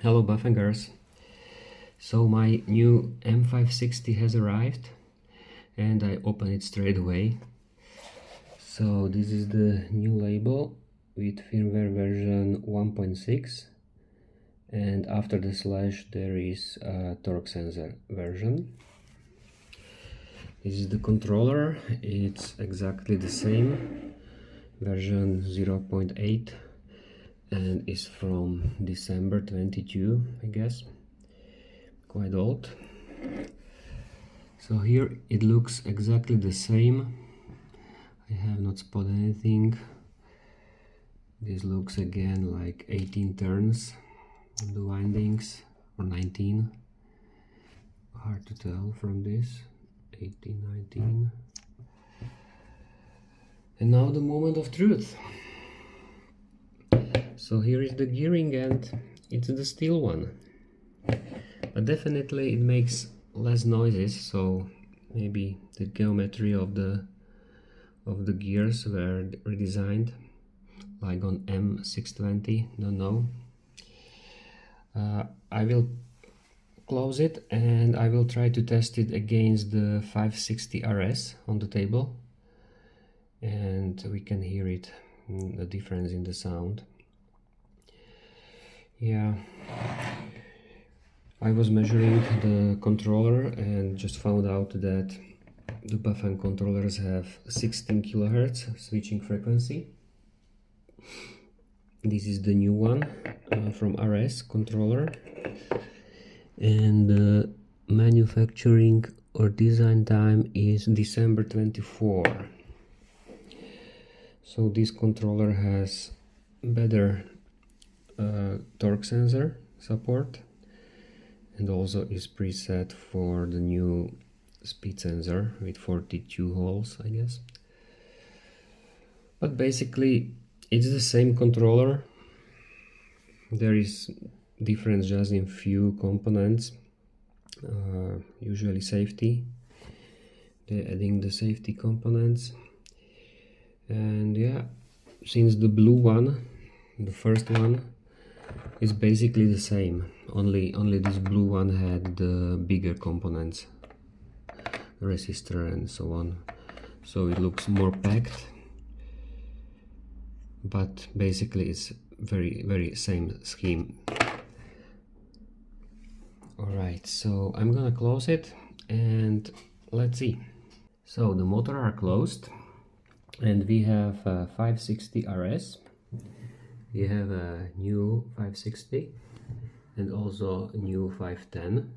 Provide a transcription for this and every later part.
Hello Bafangers. So my new M560 has arrived and I open it straight away. So this is the new label with firmware version 1.6, and after the slash there is a torque sensor version. This is the controller, it's exactly the same, version 0.8, and is from December 22, I guess. Quite old. So here it looks exactly the same. I have not spotted anything. This looks again like 18 turns on the windings, or 19. Hard to tell from this. 18, 19. And now the moment of truth. So here is the gearing, and it's the steel one. But definitely it makes less noises, so maybe the geometry of the gears were redesigned, like on M620, don't know. I will close it and I will try to test it against the M560RS on the table, and we can hear it, the difference in the sound. Yeah, I was measuring the controller and just found out that the Bafang controllers have 16 kHz switching frequency. This is the new one from RS controller, and the manufacturing or design time is December 24. So this controller has better torque sensor support, and also is preset for the new speed sensor with 42 holes, I guess. But basically it's the same controller. There is difference just in few components, usually safety. They're adding the safety components. And yeah, since the blue one, the first one, is basically the same, only this blue one had the bigger components, resistor and so on, so it looks more packed, but basically it's very same scheme. Alright, so I'm gonna close it and let's see. So the motor are closed, and we have a M560RS. We have a new M560 and also a new M510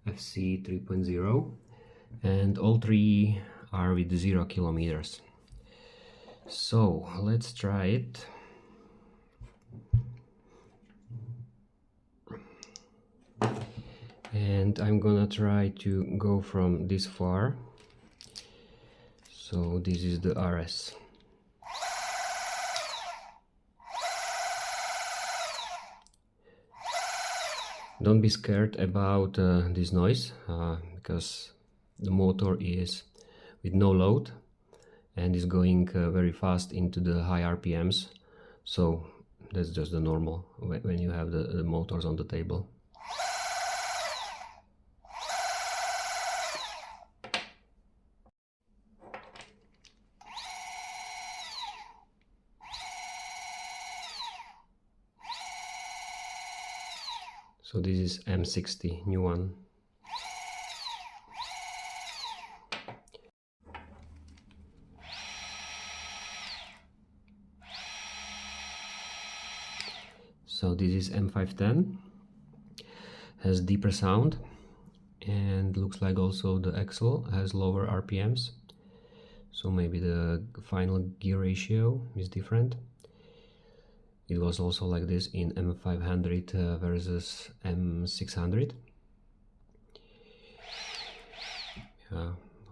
FC 3.0, and all three are with 0 kilometers. So let's try it. And I'm gonna try to go from this far. So this is the RS. Don't be scared about this noise, because the motor is with no load and is going very fast into the high RPMs, so that's just the normal when you have the motors on the table. So this is M60, new one. So this is M510, has deeper sound, and looks like also the axle has lower RPMs, so maybe the final gear ratio is different. It was also like this in M500 versus M600.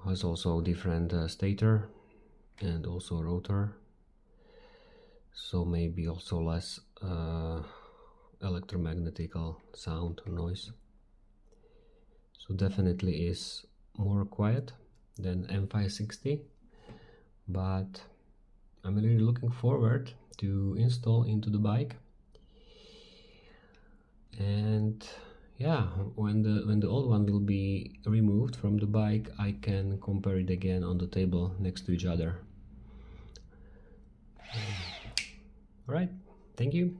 Has also different stator and also rotor, so maybe also less electromagnetical sound or noise. So definitely is more quiet than M560, but I'm really looking forward to install into the bike. And yeah, when the old one will be removed from the bike, I can compare it again on the table next to each other. All right, thank you.